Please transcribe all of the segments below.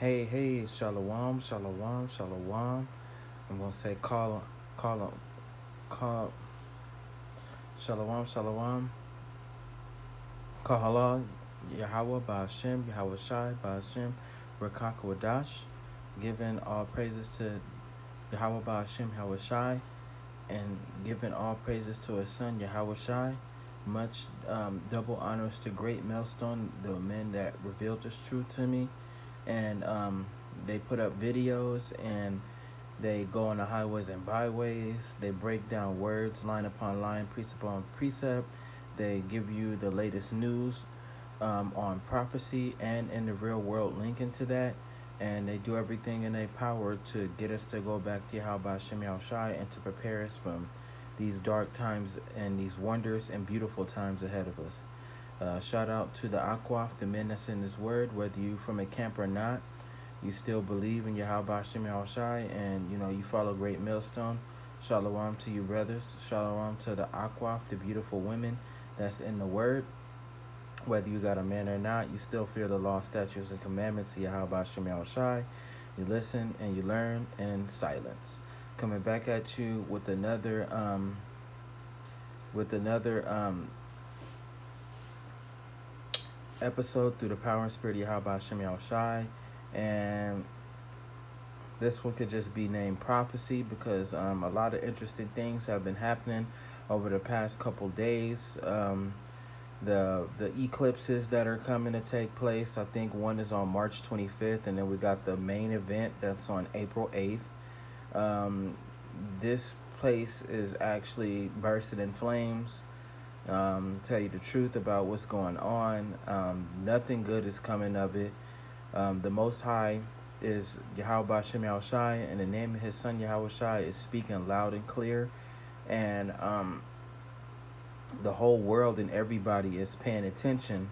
Hey, shalom. I'm gonna say call, call, shalom. Kahala, Yahweh, Ba'ashem, Yahweh Shai, Ba'ashem, Rakak Wadash. Giving all praises to Yahweh, Ba'ashem, Yahweh Shai, and giving all praises to his son, Yahweh Shai. Much double honors to Great Millstone, the men that revealed this truth to me. And they put up videos and they go on the highways and byways. They break down words line upon line, precept upon precept. They give you the latest news on prophecy and in the real world linking to that. And they do everything in their power to get us to go back to Yahweh Shem Shai and to prepare us from these dark times and these wondrous and beautiful times ahead of us. Shout out to the Akwaf, the men that's in this word, whether you from a camp or not, you still believe in Yahweh Shem Shai, and you follow Great Millstone. Shalom to you, brothers. Shalom to the Akwaf, the beautiful women that's in the word. Whether you got a man or not, you still fear the law, statutes, and commandments of Yahweh Shem Shai. You listen and you learn in silence. Coming back at you with another episode through the power and spirit of Yahweh Shem Shai. And this one could just be named prophecy because a lot of interesting things have been happening over the past couple days. The eclipses that are coming to take place, I think one is on March 25th, and then we got the main event that's on April 8th. This place is actually bursting in flames. Tell you the truth about what's going on. Nothing good is coming of it. The Most High is Yahweh Shem Shai, and the name of his son Yahweh Shai is speaking loud and clear. And the whole world and everybody is paying attention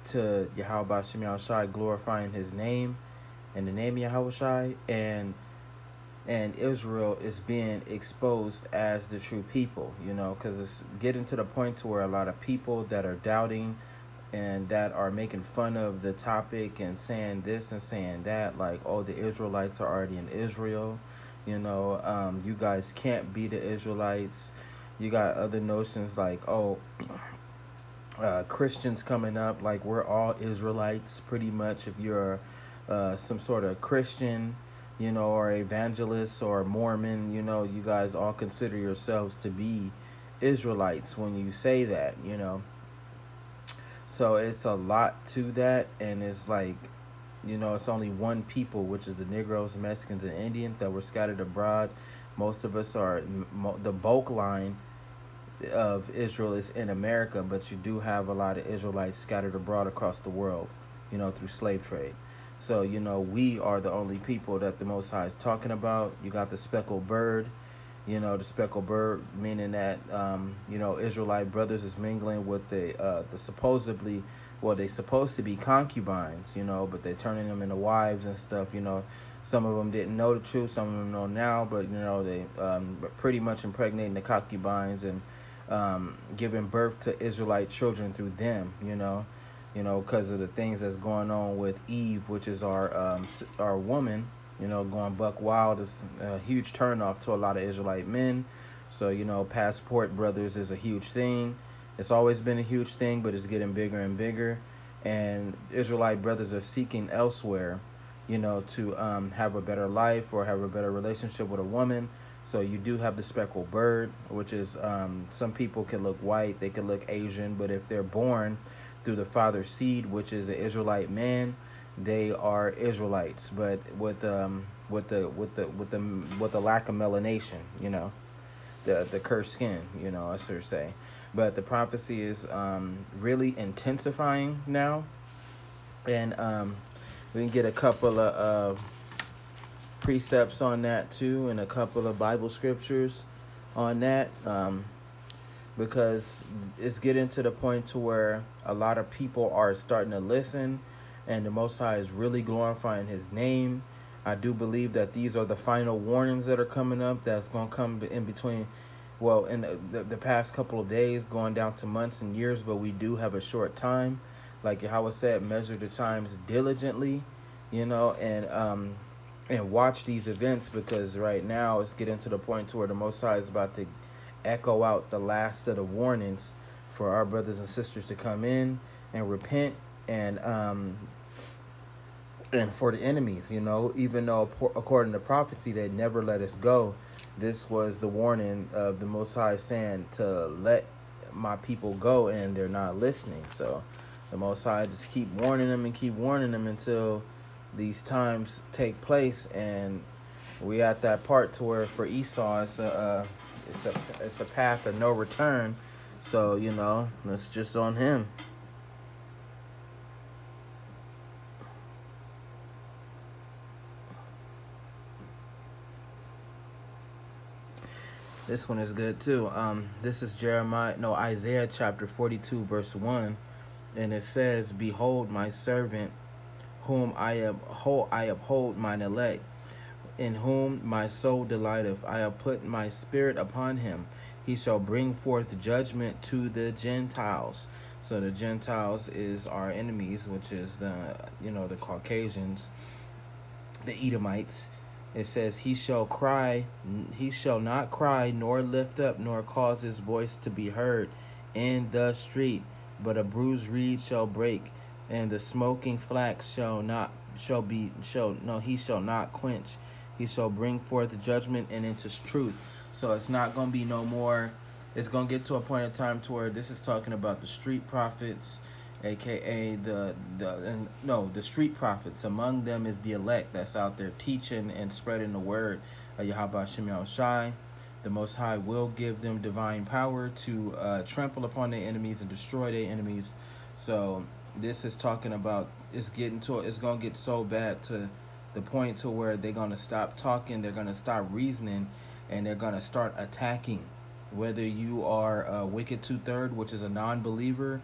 to Yahweh Shem Shai, glorifying his name and the name of Yahweh Shai, and Israel is being exposed as the true people, because it's getting to the point to where a lot of people that are doubting and that are making fun of the topic and saying this and saying that, like, oh, the Israelites are already in Israel, you guys can't be the Israelites. You got other notions like, oh, Christians coming up, like we're all Israelites pretty much if you're some sort of Christian, or evangelist or Mormon, you guys all consider yourselves to be Israelites when you say that, So it's a lot to that, and it's like, it's only one people, which is the Negroes, Mexicans, and Indians that were scattered abroad. Most of us are, the bulk line of Israel is in America, but you do have a lot of Israelites scattered abroad across the world, through slave trade. So, we are the only people that the Most High is talking about. You got the speckled bird, the speckled bird, meaning that, Israelite brothers is mingling with the supposedly, well, they supposed to be concubines, but they're turning them into wives and stuff, Some of them didn't know the truth, some of them know now, but, they pretty much impregnating the concubines and giving birth to Israelite children through them, because of the things that's going on with Eve, which is our woman, going buck wild. Is a huge turnoff to a lot of Israelite men. So, passport brothers is a huge thing. It's always been a huge thing, but it's getting bigger and bigger. And Israelite brothers are seeking elsewhere, to have a better life or have a better relationship with a woman. So you do have the speckled bird, which is some people can look white, they can look Asian, but if they're born through the father's seed, which is an Israelite man, they are Israelites. But with the lack of melanation, the cursed skin, I should say. But the prophecy is really intensifying now, and we can get a couple of precepts on that too, and a couple of Bible scriptures on that, because it's getting to the point to where a lot of people are starting to listen, and the Most High is really glorifying his name. I do believe that these are the final warnings that are coming up, that's going to come in between, well, in the past couple of days, going down to months and years, but we do have a short time. Like Yahweh said, measure the times diligently, you know, and watch these events, because right now it's getting to the point to where the Most High is about to echo out the last of the warnings for our brothers and sisters to come in and repent, and and for the enemies, you know, even though according to prophecy they never let us go, this was the warning of the Most High saying to let my people go, and they're not listening. So the Most High just keep warning them and keep warning them until these times take place, and we at that part to where for Esau it's a path of no return. So you know, it's just on him. This one is good too. This is Isaiah chapter 42, verse 1, and it says, "Behold, my servant, whom I uphold mine elect, in whom my soul delighteth. I have put my spirit upon him. He shall bring forth judgment to the Gentiles." So the Gentiles is our enemies, which is the Caucasians, the Edomites. It says, he shall not cry, nor lift up, nor cause his voice to be heard in the street, but a bruised reed shall break, and the smoking flax he shall not quench. He shall bring forth judgment and into truth. So it's not gonna be no more. It's gonna get to a point in time to where this is talking about the street prophets, aka the street prophets. Among them is the elect that's out there teaching and spreading the word of Yahweh Shem Shai. The Most High will give them divine power to trample upon their enemies and destroy their enemies. So this is talking about it's gonna get so bad to the point to where they're gonna stop talking, they're gonna stop reasoning, and they're gonna start attacking. Whether you are a wicked two-third, which is a non-believer,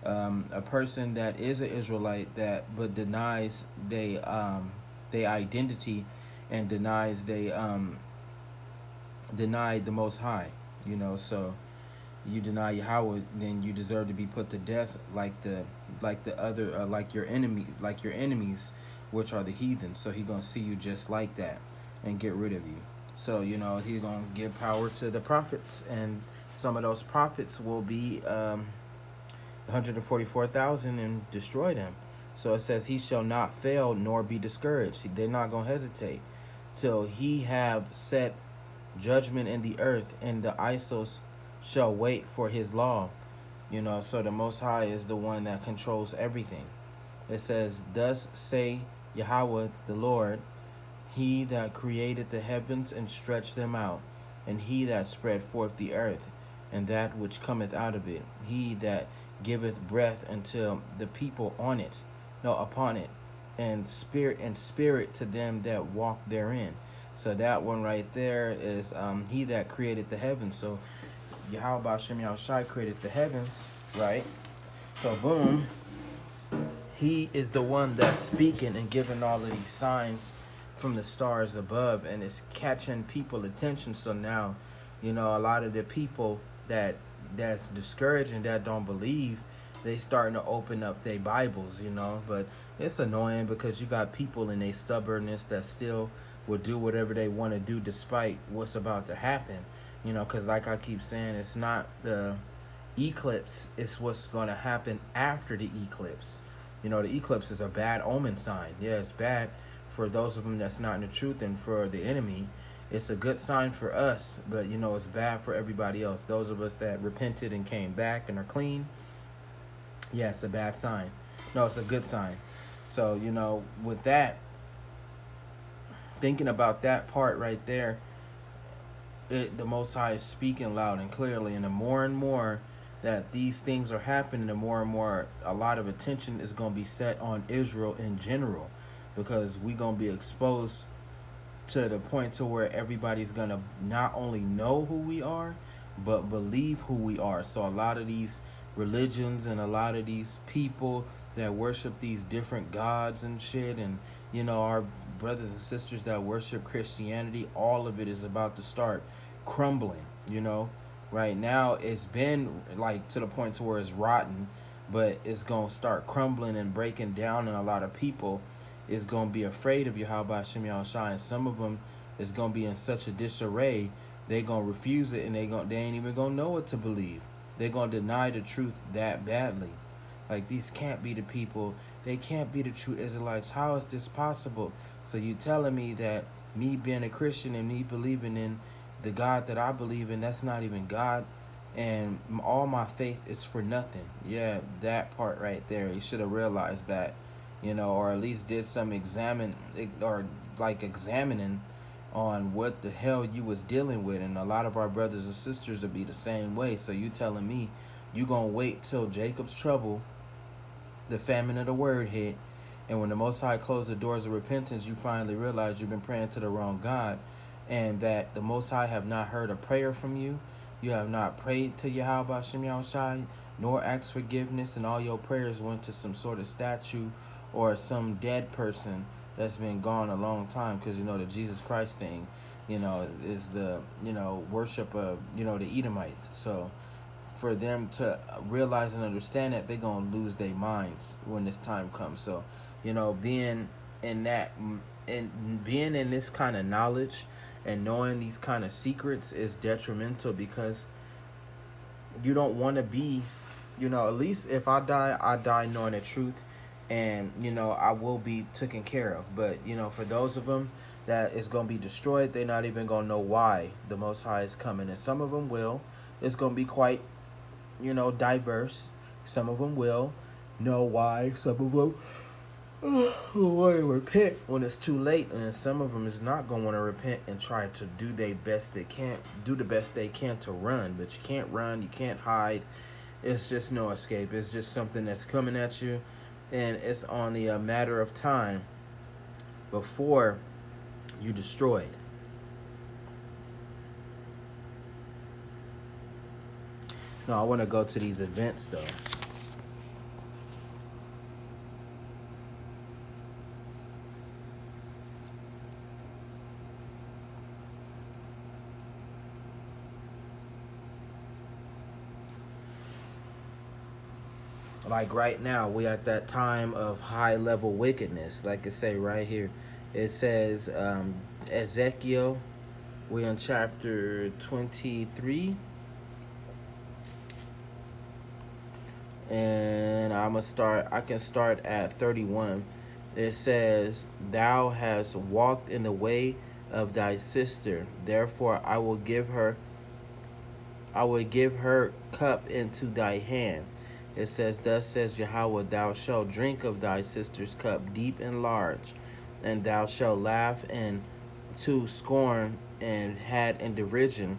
a person that is an Israelite that but denies they identity, and denied the Most High, you know. So you deny Yahweh, then you deserve to be put to death like your enemies, which are the heathen. So he gonna see you just like that and get rid of you. So you know he's gonna give power to the prophets, and some of those prophets will be 144,000 and destroy them. So it says, he shall not fail nor be discouraged. They're not going to hesitate till he have set judgment in the earth, and the Isos shall wait for his law. You know, so the Most High is the one that controls everything. It says, thus say Yahweh the Lord, he that created the heavens and stretched them out, and he that spread forth the earth, and that which cometh out of it, he that giveth breath unto the people upon it, and spirit to them that walk therein. So that one right there is he that created the heavens. So Yahweh Shem Yahushai created the heavens, right? So boom, he is the one that's speaking and giving all of these signs from the stars above, and it's catching people attention. So now, you know, a lot of the people that's discouraged and that don't believe, they starting to open up their Bibles, you know. But it's annoying because you got people in their stubbornness that still will do whatever they want to do despite what's about to happen, you know. Because like I keep saying, it's not the eclipse, it's what's going to happen after the eclipse. You know, the eclipse is a bad omen sign. Yeah, it's bad for those of them that's not in the truth, and for the enemy it's a good sign for us, but you know, it's bad for everybody else. Those of us that repented and came back and are clean, yeah, it's a bad sign. No, it's a good sign. So, you know, with that, thinking about that part right there, the Most High is speaking loud and clearly, and the more and more that these things are happening, the more and more a lot of attention is going to be set on Israel in general, because we're going to be exposed to the point to where everybody's going to not only know who we are, but believe who we are. So a lot of these religions and a lot of these people that worship these different gods and shit, and you know, our brothers and sisters that worship Christianity, all of it is about to start crumbling, you know. Right now it's been like to the point to where it's rotten, but it's going to start crumbling and breaking down in a lot of people. is going to be afraid of Yahweh Hashem Yahushua, and some of them is going to be in such a disarray, they going to refuse it, and they ain't even going to know what to believe. They're going to deny the truth that badly. Like, these can't be the people. They can't be the true Israelites. How is this possible? So you telling me that me being a Christian and me believing in the God that I believe in, that's not even God, and all my faith is for nothing. Yeah, that part right there. You should have realized that, or at least did some examining on what the hell you was dealing with. And a lot of our brothers and sisters will be the same way. So you telling me you gonna wait till Jacob's trouble, the famine of the word hit, and when the Most High closed the doors of repentance, you finally realize you've been praying to the wrong God, and that the Most High have not heard a prayer from you. You have not prayed to Yahweh Hashem Yahushai, nor asked forgiveness, and all your prayers went to some sort of statue or some dead person that's been gone a long time. Because the Jesus Christ thing, is the worship of the Edomites. So for them to realize and understand that, they're gonna lose their minds when this time comes. So being in that and being in this kind of knowledge and knowing these kind of secrets is detrimental, because you don't want to be, at least if I die knowing the truth, and I will be taken care of. But for those of them that is going to be destroyed, they're not even going to know why the Most High is coming. And some of them will. It's going to be quite diverse. Some of them will know why. Some of them want to repent when it's too late, and then some of them is not going to want to repent and try to do the best they can to run. But you can't run, you can't hide. It's just no escape. It's just something that's coming at you, and it's only a matter of time before you destroyed. No, I want to go to these events though. Like right now, we at that time of high level wickedness. Like it say right here, it says Ezekiel, we in chapter 23, and I can start at 31. It says, "Thou hast walked in the way of thy sister, therefore I will give her cup into thy hand." It says, "Thus says Yahweh, thou shalt drink of thy sister's cup deep and large, and thou shalt laugh and to scorn and had in derision,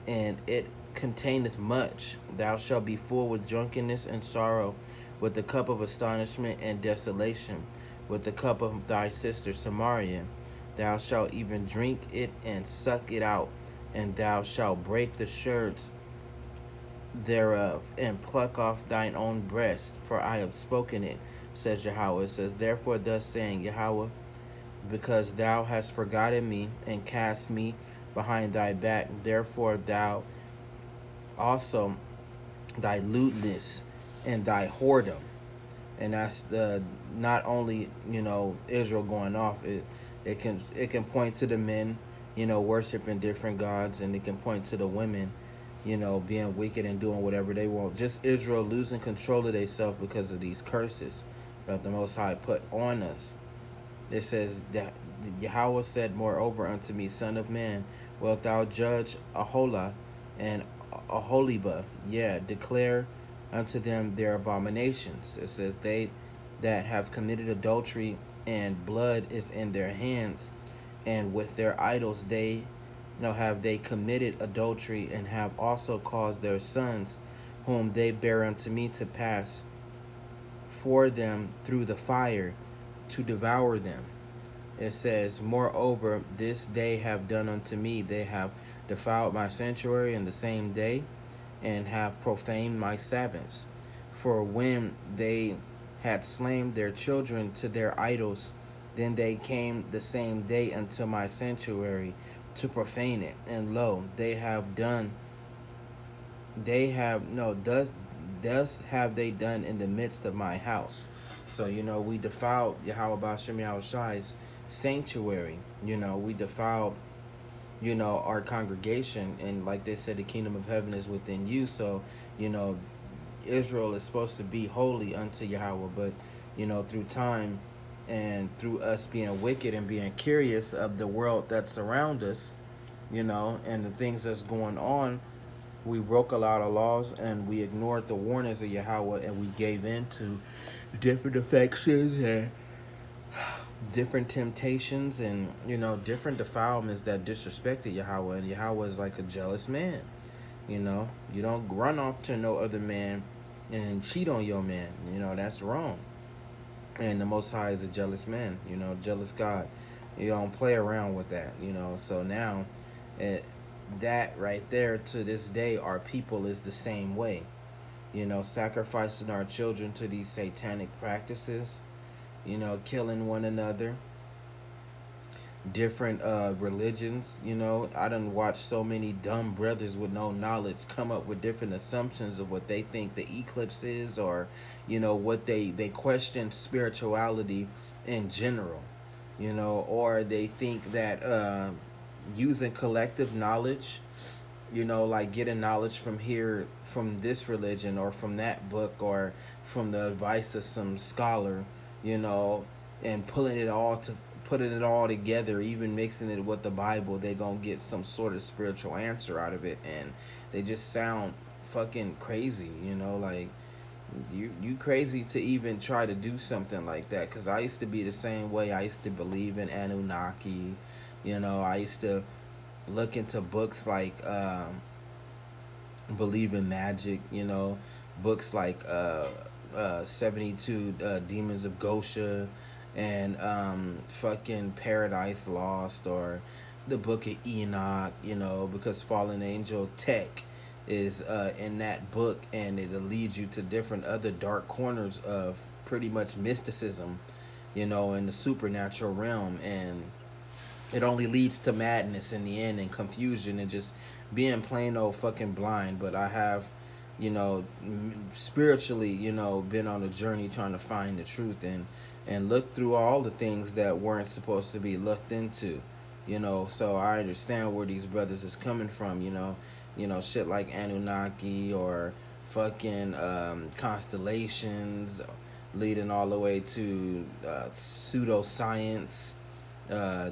and it containeth much. Thou shalt be full with drunkenness and sorrow, with the cup of astonishment and desolation, with the cup of thy sister Samaria. Thou shalt even drink it and suck it out, and thou shalt break the sherds thereof, and pluck off thine own breast, for I have spoken it, says Yahweh." It says, "Therefore thus saying Yahweh, because thou hast forgotten me and cast me behind thy back, therefore thou also thy lewdness and thy whoredom." And that's the not only Israel going off. It can point to the men worshiping different gods, and it can point to the women being wicked and doing whatever they want. Just Israel losing control of themselves because of these curses that the Most High put on us. It says that Yahweh said moreover unto me, "Son of man, wilt thou judge Aholah and Aholibah? Yeah, declare unto them their abominations." It says, "They that have committed adultery, and blood is in their hands, and with their idols have they committed adultery, and have also caused their sons, whom they bear unto me, to pass for them through the fire, to devour them." It says, "Moreover, this they have done unto me. They have defiled my sanctuary in the same day, and have profaned my Sabbaths. For when they had slain their children to their idols, then they came the same day unto my sanctuary to profane it. And lo, thus have they done in the midst of my house." So, we defiled Yahweh Bashem Shai's sanctuary. We defiled, our congregation. And like they said, the kingdom of heaven is within you. So, you know, Israel is supposed to be holy unto Yahweh. But, through time and through us being wicked and being curious of the world that's around us, and the things that's going on, we broke a lot of laws and we ignored the warnings of Yahweh, and we gave in to different affections and different temptations and, different defilements that disrespected Yahweh. And Yahweh is like a jealous man. You don't run off to no other man and cheat on your man. That's wrong. And the Most High is a jealous man, jealous God. You don't play around with that, So now, it, that right there, to this day, our people is the same way. Sacrificing our children to these satanic practices, killing one another, different religions. I done watched so many dumb brothers with no knowledge come up with different assumptions of what they think the eclipse is, or what they question spirituality in general, or they think that using collective knowledge, like getting knowledge from here, from this religion or from that book or from the advice of some scholar, and putting it all together, even mixing it with the Bible, they gonna get some sort of spiritual answer out of it. And they just sound fucking crazy, like you crazy to even try to do something like that. Because I used to be the same way. I used to believe in Anunnaki. I used to look into books like believe in magic. Books like 72 Demons of Gosha, and fucking Paradise Lost, or the Book of Enoch. Because Fallen Angel Tech is in that book, and it'll lead you to different other dark corners of pretty much mysticism, in the supernatural realm. And it only leads to madness in the end, and confusion, and just being plain old fucking blind. But I have, spiritually, been on a journey trying to find the truth, and look through all the things that weren't supposed to be looked into. So I understand where these brothers is coming from. Shit like Anunnaki, or fucking constellations, leading all the way to pseudoscience, uh,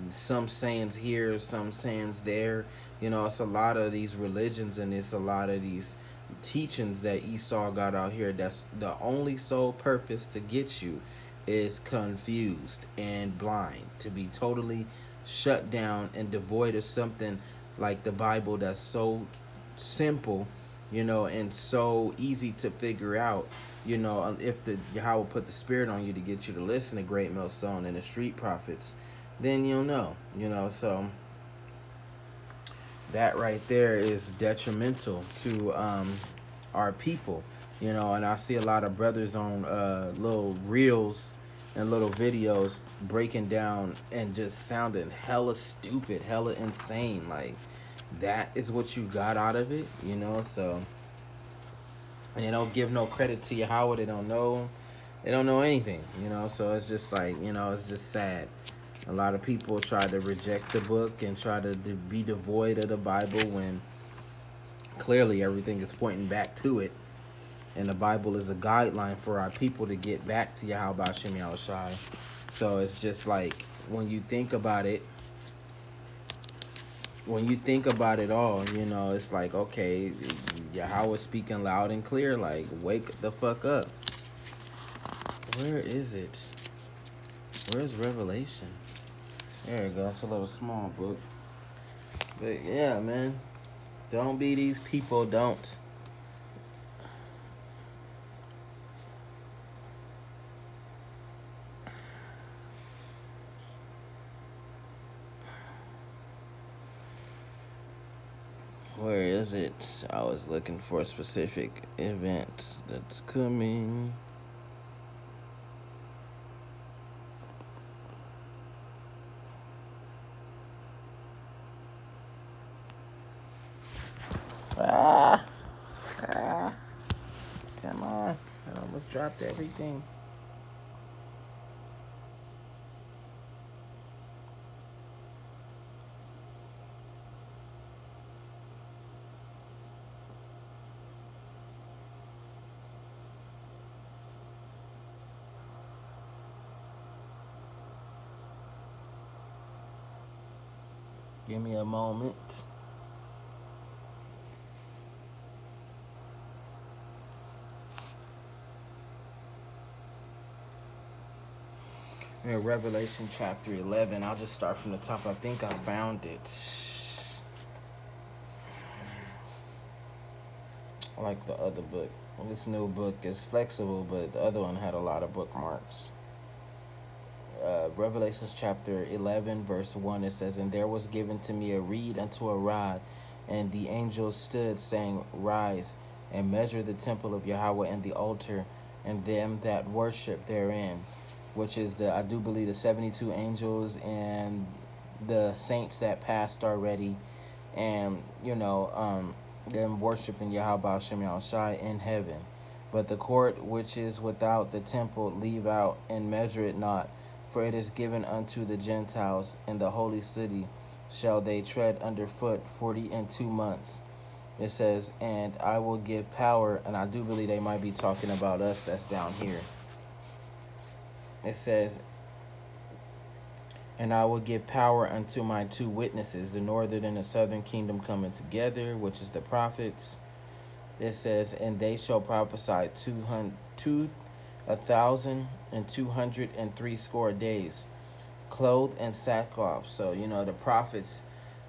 some sayings here, some sayings there. It's a lot of these religions, and it's a lot of these teachings that Esau got out here. That's the only sole purpose to get you is confused and blind, to be totally shut down and devoid of something like the Bible, that's so simple, and so easy to figure out. If the Yahweh put the spirit on you to get you to listen to Great Millstone and the Street Prophets, then you'll know. So that right there is detrimental to our people. And I see a lot of brothers on little reels and little videos breaking down and just sounding hella stupid, hella insane. Like, that is what you got out of it, So, and they don't give no credit to Yahweh. They don't know anything, So it's just like, it's just sad. A lot of people try to reject the book and try to be devoid of the Bible, when clearly everything is pointing back to it. And the Bible is a guideline for our people to get back to Yahweh Bashem Yahushai. So it's just like, when you think about it all, it's like, okay, Yahweh speaking loud and clear, like, wake the fuck up. Where is it? Where's Revelation? There it goes. It's a little small book. But yeah, man. Don't be these people. Don't. Where is it? I was looking for a specific event that's coming. Come on. I almost dropped everything. Give me a moment. In Revelation chapter 11, I'll just start from the top. I think I found it. I like the other book. This new book is flexible, but the other one had a lot of bookmarks. Revelations chapter 11, verse 1, it says, "And there was given to me a reed unto a rod, and the angel stood, saying, Rise, and measure the temple of Yahweh and the altar, and them that worship therein," which is I do believe, the 72 angels and the saints that passed already, and, them worshiping Yahweh Shem Yahushai in heaven. "But the court which is without the temple leave out, and measure it not, for it is given unto the Gentiles. In the holy city shall they tread under foot 40 and 2 months." It says, "And I will give power," and I do believe they might be talking about us that's down here. It says, "And I will give power unto my 2 witnesses, the northern and the southern kingdom coming together," which is the prophets. It says, "And they shall prophesy 1,260 days, clothed in sackcloth." So, the prophets,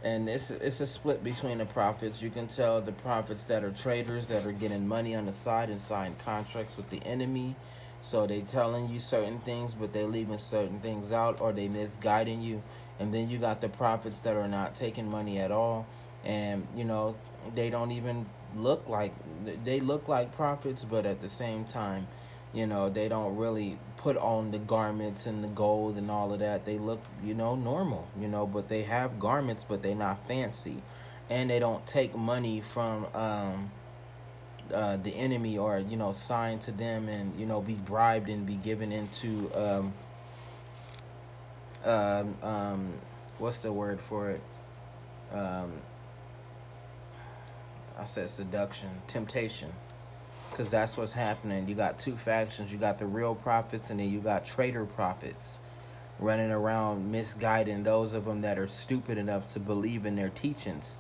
and it's a split between the prophets. You can tell the prophets that are traitors, that are getting money on the side and signing contracts with the enemy. So they telling you certain things, but they leaving certain things out, or they misguiding you. And then you got the prophets that are not taking money at all, and they don't even look like prophets, but at the same time, they don't really put on the garments and the gold and all of that. They look, normal, but they have garments, but they not fancy, and they don't take money from the enemy, or sign to them, and be bribed and be given into what's the word for it? um I said seduction, temptation, because that's what's happening. You got 2 factions. You got the real prophets, and then you got traitor prophets running around misguiding those of them that are stupid enough to believe in their teachings.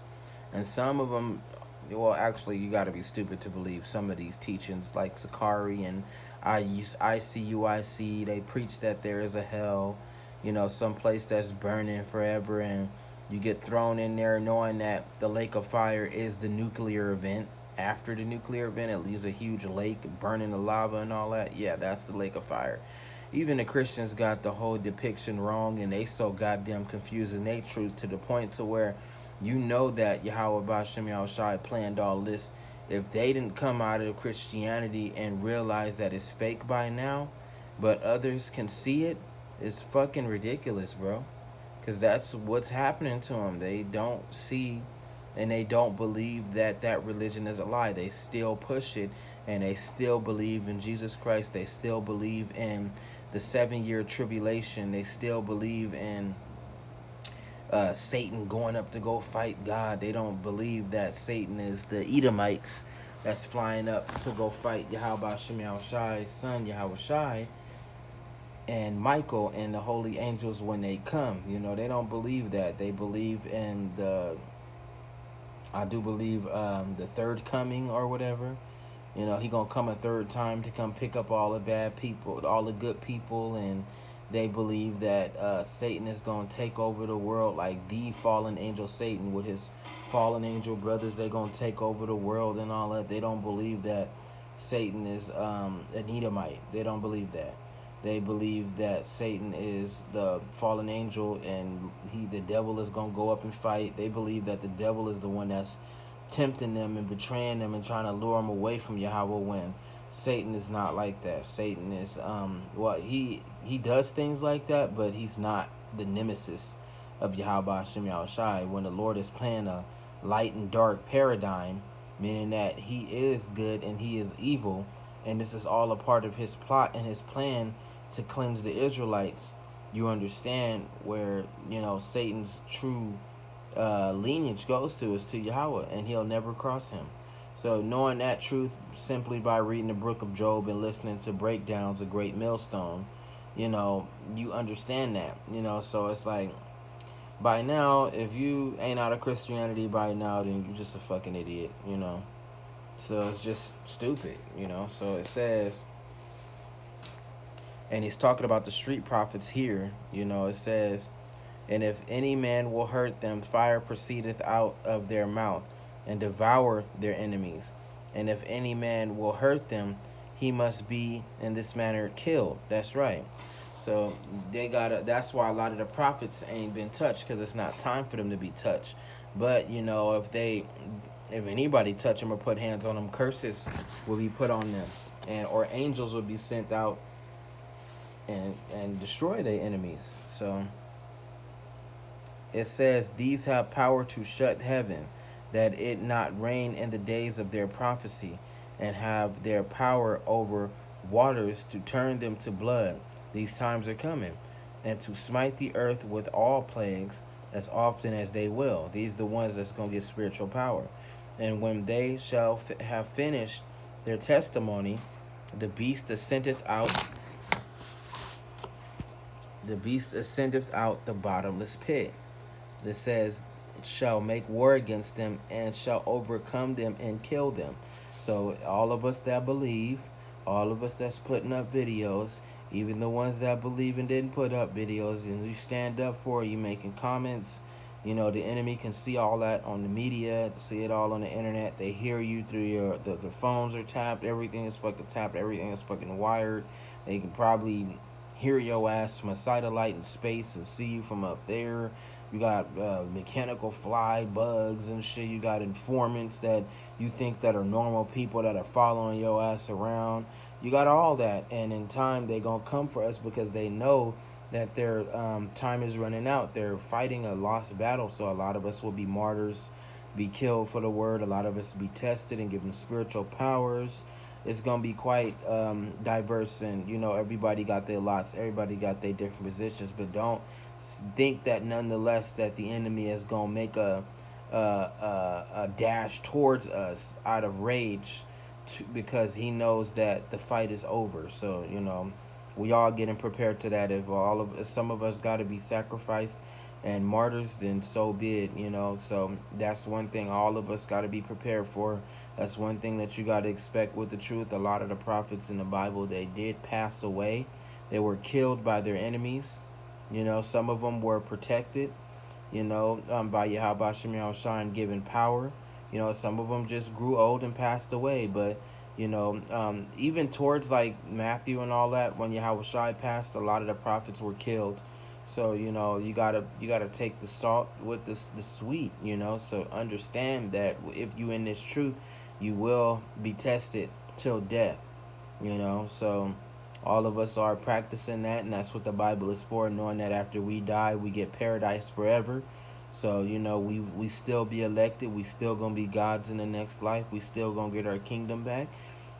And some of them, well, actually, you got to be stupid to believe some of these teachings, like Sakari and ICUIC. They preach that there is a hell, some place that's burning forever, and you get thrown in there knowing that the lake of fire is the nuclear event. After the nuclear event, it leaves a huge lake burning the lava and all that. Yeah, that's the lake of fire. Even the Christians got the whole depiction wrong, and they so goddamn confusing their truth to the point to where that Yahweh Bashem Yahushai planned all this. If they didn't come out of Christianity and realize that it's fake by now, but others can see it, it's fucking ridiculous, bro. Because that's what's happening to them. They don't see, and they don't believe that religion is a lie. They still push it, and they still believe in Jesus Christ. They still believe in the 7-year tribulation. They still believe in Satan going up to go fight God. They don't believe that Satan is the Edomites that's flying up to go fight Yahweh Shem Yahushai's son, Yahweh Shai, and Michael and the holy angels when they come. They don't believe that. They believe in I do believe the third coming or whatever. He gonna come a third time to come pick up all the bad people, all the good people, and they believe that Satan is gonna take over the world, like the fallen angel Satan with his fallen angel brothers. They gonna take over the world and all that. They don't believe that Satan is an Edomite. They don't believe that. They believe that Satan is the fallen angel, and the devil is gonna go up and fight. They believe that the devil is the one that's tempting them and betraying them and trying to lure them away from Yahweh, when Satan is not like that. Satan is he does things like that, but he's not the nemesis of Yahweh Hashem Yahushai. When the Lord is playing a light and dark paradigm, meaning that he is good and he is evil, and this is all a part of his plot and his plan to cleanse the Israelites, you understand where Satan's true lineage goes to is to Yahweh, and he'll never cross him. So knowing that truth simply by reading the book of Job and listening to breakdowns of Great Millstone, you understand that. So it's like By now, if you ain't out of Christianity by now, then you're just a fucking idiot, you know. So it's just stupid, you know. So it says, and he's talking about the street prophets here, you know. It says, and if any man will hurt them, fire proceedeth out of their mouth, and devour their enemies. And if any man will hurt them, he must be in this manner killed. That's right. So they gotta. That's why a lot of the prophets ain't been touched, because it's not time for them to be touched. But you know, if anybody touch them or put hands on them, curses will be put on them, and or angels will be sent out and destroy their enemies. So it says, these have power to shut heaven, that it not rain in the days of their prophecy, and have their power over waters to turn them to blood. These times are coming, and to smite the earth with all plagues as often as they will. These are the ones that's going to get spiritual power. And when they shall have finished their testimony, the beast ascendeth out. The beast ascendeth out the bottomless pit. That says, shall make war against them and shall overcome them and kill them. So all of us that believe, all of us that's putting up videos, even the ones that believe and didn't put up videos, and you stand up for it, you making comments, you know, the enemy can see all that on the media, see it all on the internet. They hear you through the phones are tapped, everything is fucking tapped, everything is fucking wired. They can probably hear your ass from a satellite in space and see you from up there. You got mechanical fly bugs and shit. You got informants that you think that are normal people that are following your ass around. You got all that, and in time they gonna come for us because they know that their time is running out. They're fighting a lost battle, so a lot of us will be martyrs, be killed for the word. A lot of us be tested and given spiritual powers. It's gonna be quite diverse, and you know everybody got their lots, everybody got their different positions, but don't think that nonetheless that the enemy is gonna make a dash towards us out of rage, because he knows that the fight is over. So you know, we all getting prepared to that. If some of us got to be sacrificed and martyrs, then so be it. You know, so that's one thing all of us got to be prepared for. That's one thing that you got to expect with the truth. A lot of the prophets in the Bible, they did pass away. They were killed by their enemies. You know, some of them were protected, you know, by Yahweh Shem Yahushua given power. You know, some of them just grew old and passed away. But, you know, even towards like Matthew and all that, when Yahweh passed, a lot of the prophets were killed. So, you know, you gotta take the salt with the sweet, you know. So understand that if you in this truth, you will be tested till death, you know. So all of us are practicing that, and that's what the Bible is for, knowing that after we die, we get paradise forever. So, you know, we still be elected. We still going to be gods in the next life. We still going to get our kingdom back.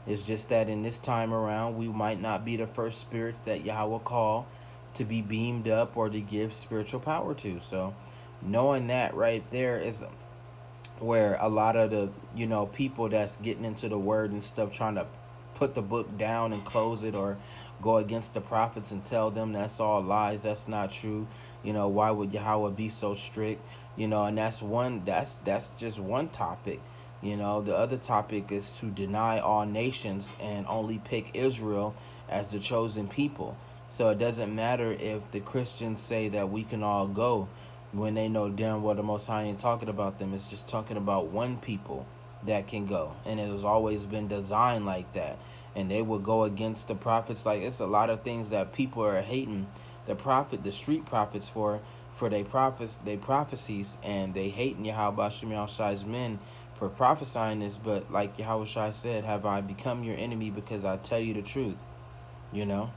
It's just that in this time around, we might not be the first spirits that Yahweh call to be beamed up or to give spiritual power to. So, knowing that right there is where a lot of the, you know, people that's getting into the word and stuff, trying to put the book down and close it, or go against the prophets and tell them that's all lies, that's not true. You know, why would Yahweh be so strict? You know, and that's just one topic. You know, the other topic is to deny all nations and only pick Israel as the chosen people. So it doesn't matter if the Christians say that we can all go, when they know damn well the Most High ain't talking about them. It's just talking about one people that can go, and it has always been designed like that. And they will go against the prophets. Like, it's a lot of things that people are hating the street prophets for they prophecies, and they hating Yahweh Shem Yahshua's men for prophesying this. But like Yahweh Shai said, have I become your enemy because I tell you the truth? You know.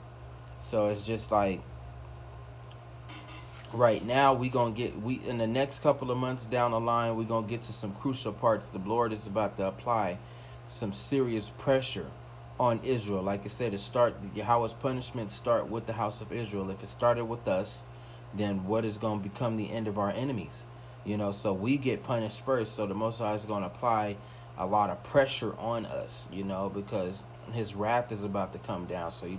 So it's just like, right now we in the next couple of months down the line, we're gonna get to some crucial parts. The Lord is about to apply some serious pressure on Israel. Like I said, Yahweh's punishment start with the house of Israel. If it started with us, then what is going to become the end of our enemies? You know, so we get punished first. So the Most High is going to apply a lot of pressure on us, you know, because his wrath is about to come down. So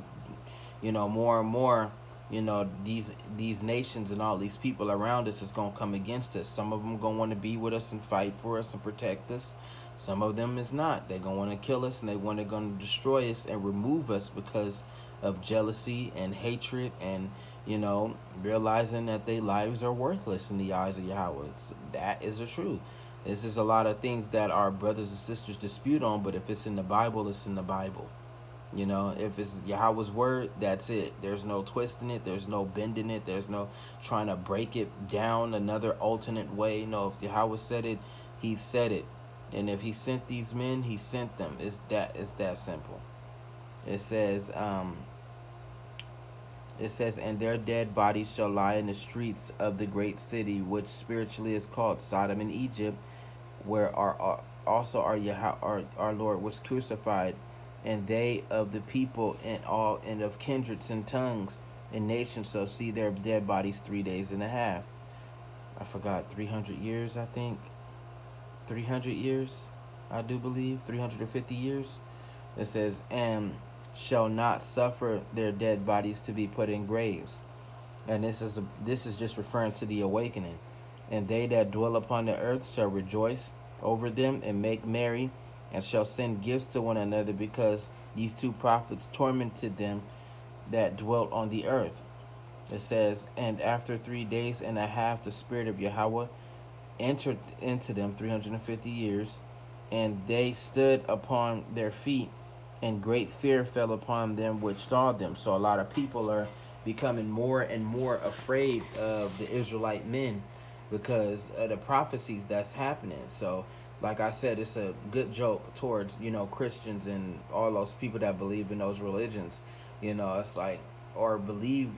you know, more and more you know, these nations and all these people around us is gonna come against us. Some of them gonna want to be with us and fight for us and protect us. Some of them is not. They're gonna want to kill us and they want to gonna destroy us and remove us because of jealousy and hatred and, you know, realizing that their lives are worthless in the eyes of Yahweh. That is the truth. This is a lot of things that our brothers and sisters dispute on, but if it's in the Bible, it's in the Bible. You know, if it's Yahweh's word, that's it. There's no twisting it. There's no bending it. There's no trying to break it down another alternate way. No, if Yahweh said it, he said it. And if he sent these men, he sent them. It's that simple. It says, and their dead bodies shall lie in the streets of the great city, which spiritually is called Sodom and Egypt, where are also our Lord was crucified, and they of the people and all and of kindreds and tongues and nations shall see their dead bodies 3 days and a half. I forgot 300 years, I think. 300 years, I do believe. 350 years. It says, and shall not suffer their dead bodies to be put in graves. And this is just referring to the awakening. And they that dwell upon the earth shall rejoice over them and make merry, and shall send gifts to one another, because these two prophets tormented them that dwelt on the earth. It says, and after 3 days and a half the spirit of Yahweh entered into them, 350 years, and they stood upon their feet, and great fear fell upon them which saw them. So a lot of people are becoming more and more afraid of the Israelite men because of the prophecies that's happening. So like I said, it's a good joke towards, you know, Christians and all those people that believe in those religions. You know, it's like, or believe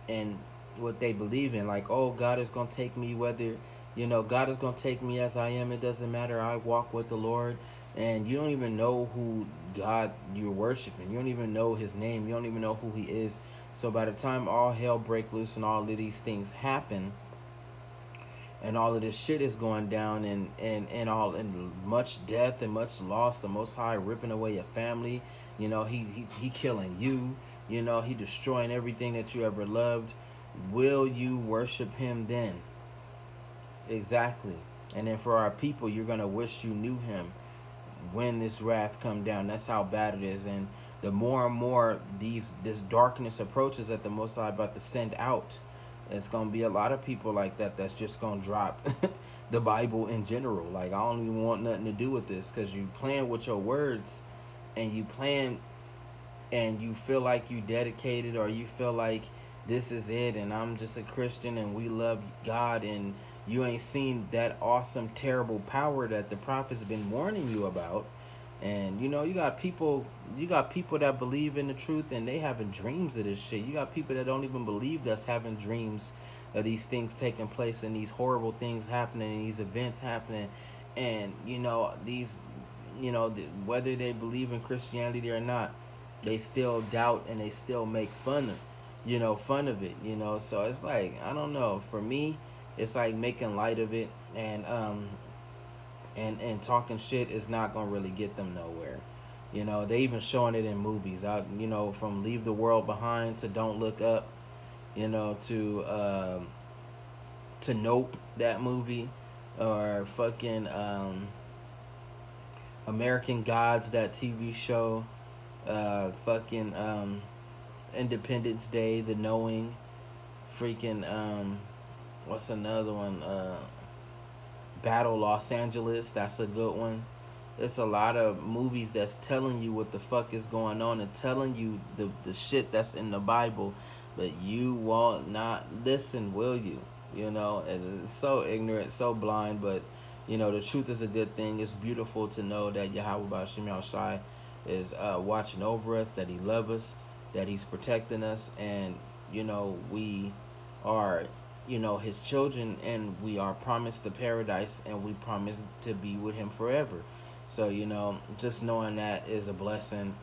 in what they believe in. Like, oh, God is going to take me whether, you know, God is going to take me as I am. It doesn't matter. I walk with the Lord. And you don't even know who God you're worshiping. You don't even know his name. You don't even know who he is. So by the time all hell break loose and all of these things happen, and all of this shit is going down, and much death and much loss, the Most High ripping away your family, you know, he killing you, you know, he destroying everything that you ever loved. Will you worship him then? Exactly. And then for our people, you're gonna wish you knew him when this wrath come down. That's how bad it is. And the more and more this darkness approaches that the Most High about to send out, it's gonna be a lot of people like that that's just gonna drop the Bible in general. Like, I don't even want nothing to do with this, because you playing with your words, and you plan, and you feel like you dedicated, or you feel like this is it, and I'm just a Christian and we love God, and you ain't seen that awesome terrible power that the prophet's been warning you about. And you know, you got people that believe in the truth and they having dreams of this shit. You got people that don't even believe that's having dreams of these things taking place and these horrible things happening and these events happening. And you know, whether they believe in Christianity or not, they still doubt and they still make fun of it, you know. So it's like, I don't know, for me it's like making light of it, and talking shit is not gonna really get them nowhere. You know, they even showing it in movies. You know, from Leave the World Behind to Don't Look Up, you know, to Nope, that movie, or fucking American Gods, that TV show, fucking Independence Day, The Knowing, freaking what's another one? Battle Los Angeles, that's a good one. It's a lot of movies that's telling you what the fuck is going on and telling you the shit that's in the Bible, but you will not listen, will you? You know, and it's so ignorant, so blind, but you know, the truth is a good thing. It's beautiful to know that Yahweh Bashim Shai is watching over us, that he loves us, that he's protecting us, and you know, we are, you know, his children, and we are promised the paradise, and we promise to be with him forever. So you know, just knowing that is a blessing,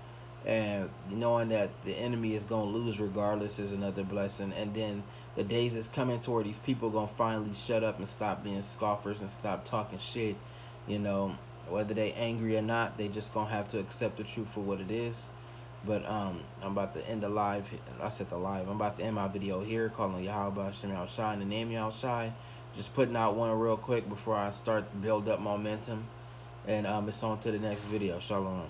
and knowing that the enemy is going to lose regardless is another blessing. And then the days is coming to where these people going to finally shut up and stop being scoffers and stop talking shit. You know, whether they angry or not, they just going to have to accept the truth for what it is. But I'm about to end the live. I said the live. I'm about to end my video here, calling Yahweh Hashem Al Shai and the name Al Shai. Just putting out one real quick before I start to build up momentum. And it's on to the next video. Shalom.